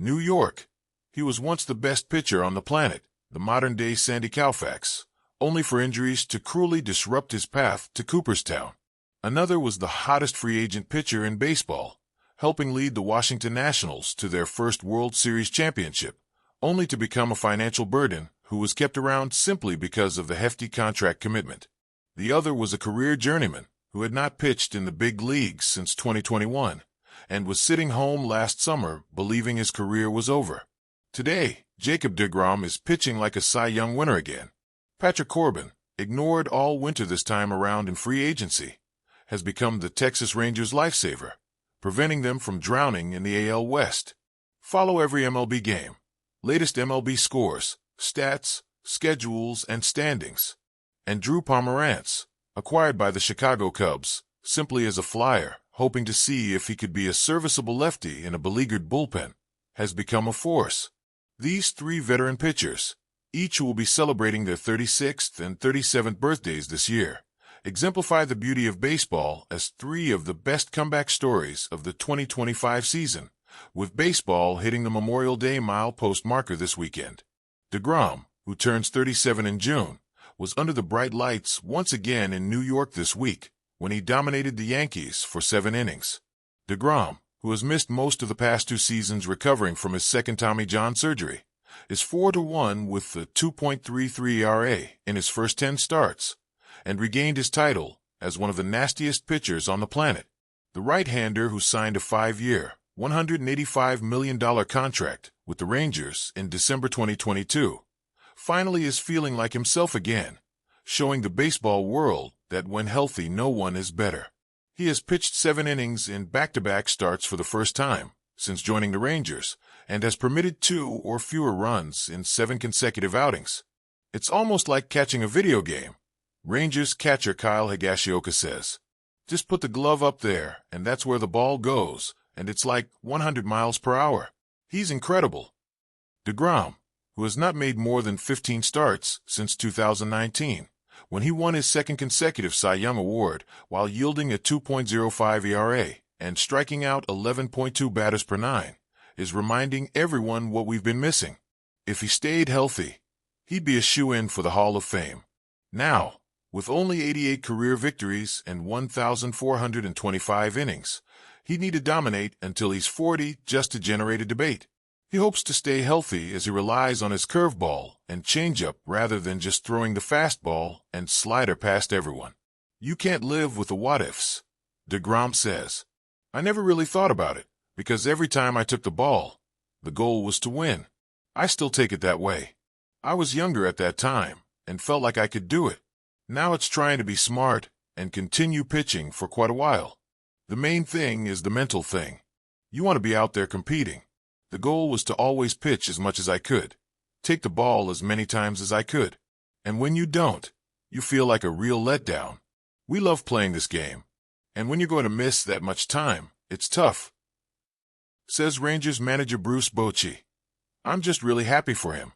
New York. He was once the best pitcher on the planet, the modern-day Sandy Koufax, only for injuries to cruelly disrupt his path to Cooperstown. Another was the hottest free agent pitcher in baseball, helping lead the Washington Nationals to their first World Series championship, only to become a financial burden who was kept around simply because of the hefty contract commitment. The other was a career journeyman who had not pitched in the big leagues since 2021 and was sitting home last summer believing his career was over. Today, Jacob deGrom is pitching like a Cy Young winner again. Patrick Corbin, ignored all winter this time around in free agency, has become the Texas Rangers' lifesaver, preventing them from drowning in the AL West. Follow every MLB game, latest MLB scores, stats, schedules, and standings. And Drew Pomeranz, acquired by the Chicago Cubs, simply as a flyer, hoping to see if he could be a serviceable lefty in a beleaguered bullpen, has become a force. These three veteran pitchers, each who will be celebrating their 36th and 37th birthdays this year, exemplify the beauty of baseball as three of the best comeback stories of the 2025 season, with baseball hitting the Memorial Day milepost marker this weekend. deGrom, who turns 37 in June, was under the bright lights once again in New York this week when he dominated the Yankees for 7 innings. deGrom, who has missed most of the past 2 seasons recovering from his second Tommy John surgery, is 4-1 with a 2.33 ERA in his first 10 starts, and regained his title as one of the nastiest pitchers on the planet. The right-hander who signed a 5-year, $185 million contract with the Rangers in December 2022 finally is feeling like himself again, showing the baseball world that when healthy no one is better. He has pitched 7 innings in back-to-back starts for the first time since joining the Rangers and has permitted 2 or fewer runs in 7 consecutive outings. It's almost like catching a video game, Rangers catcher Kyle Higashioka says. Just put the glove up there and that's where the ball goes, and it's like 100 miles per hour. He's incredible. deGrom, who has not made more than 15 starts since 2019, when he won his second consecutive Cy Young Award while yielding a 2.05 ERA and striking out 11.2 batters per 9, is reminding everyone what we've been missing. If he stayed healthy, he'd be a shoo-in for the Hall of Fame. Now, with only 88 career victories and 1,425 innings, he'd need to dominate until he's 40 just to generate a debate. He hopes to stay healthy as he relies on his curveball and changeup rather than just throwing the fastball and slider past everyone. You can't live with the what-ifs, deGrom says. I never really thought about it, because every time I took the ball, the goal was to win. I still take it that way. I was younger at that time and felt like I could do it. Now it's trying to be smart and continue pitching for quite a while. The main thing is the mental thing. You want to be out there competing. The goal was to always pitch as much as I could, take the ball as many times as I could. And when you don't, you feel like a real letdown. We love playing this game. And when you're going to miss that much time, it's tough, says Rangers manager Bruce Bochy. I'm just really happy for him.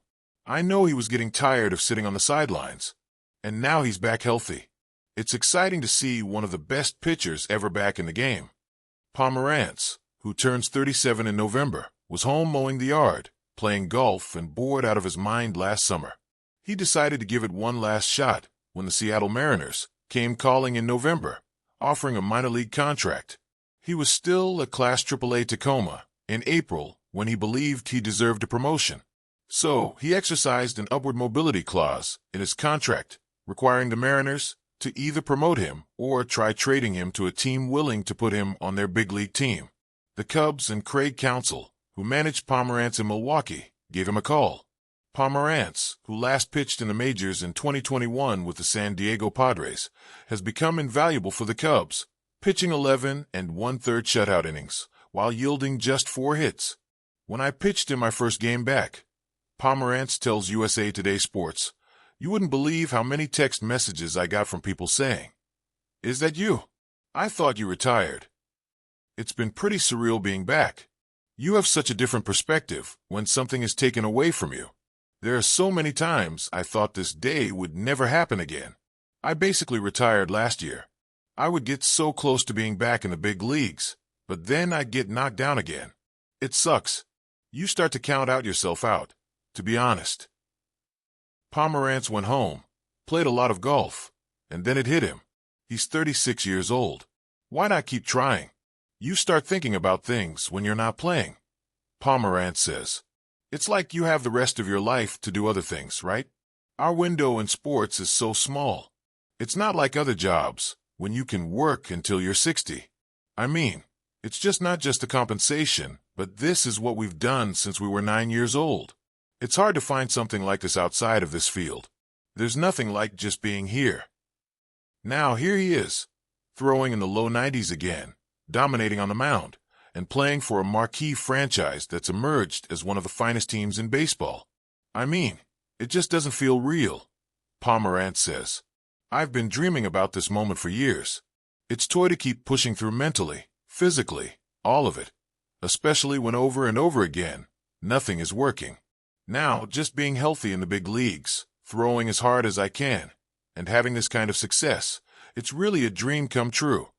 I know he was getting tired of sitting on the sidelines, and now he's back healthy. It's exciting to see one of the best pitchers ever back in the game. Pomeranz, who turns 37 in November, was home mowing the yard, playing golf, and bored out of his mind last summer. He decided to give it one last shot when the Seattle Mariners came calling in November, offering a minor league contract. He was still a Class AAA Tacoma in April when he believed he deserved a promotion. So he exercised an upward mobility clause in his contract, requiring the Mariners to either promote him or try trading him to a team willing to put him on their big league team. The Cubs and Craig Counsell, who managed Pomeranz in Milwaukee, gave him a call. Pomeranz, who last pitched in the majors in 2021 with the San Diego Padres, has become invaluable for the Cubs, pitching 11 1/3 shutout innings while yielding just 4 hits. When I pitched in my first game back, Pomeranz tells USA Today Sports, you wouldn't believe how many text messages I got from people saying, "Is that you? I thought you retired." It's been pretty surreal being back. You have such a different perspective when something is taken away from you. There are so many times I thought this day would never happen again. I basically retired last year. I would get so close to being back in the big leagues, but then I'd get knocked down again. It sucks. You start to count out yourself out, to be honest. Pomerantz went home, played a lot of golf, and then it hit him. He's 36 years old. Why not keep trying? You start thinking about things when you're not playing. Pomerantz says, it's like you have the rest of your life to do other things, right? Our window in sports is so small. It's not like other jobs, when you can work until you're 60. I mean, it's just not just a compensation, but this is what we've done since we were 9 years old. It's hard to find something like this outside of this field. There's nothing like just being here. Now here he is, throwing in the low 90s again, dominating on the mound, and playing for a marquee franchise that's emerged as one of the finest teams in baseball. I mean, it just doesn't feel real. Pomerantz says, I've been dreaming about this moment for years. It's tough to keep pushing through mentally, physically, all of it, especially when over and over again, nothing is working. Now, just being healthy in the big leagues, throwing as hard as I can, and having this kind of success, it's really a dream come true.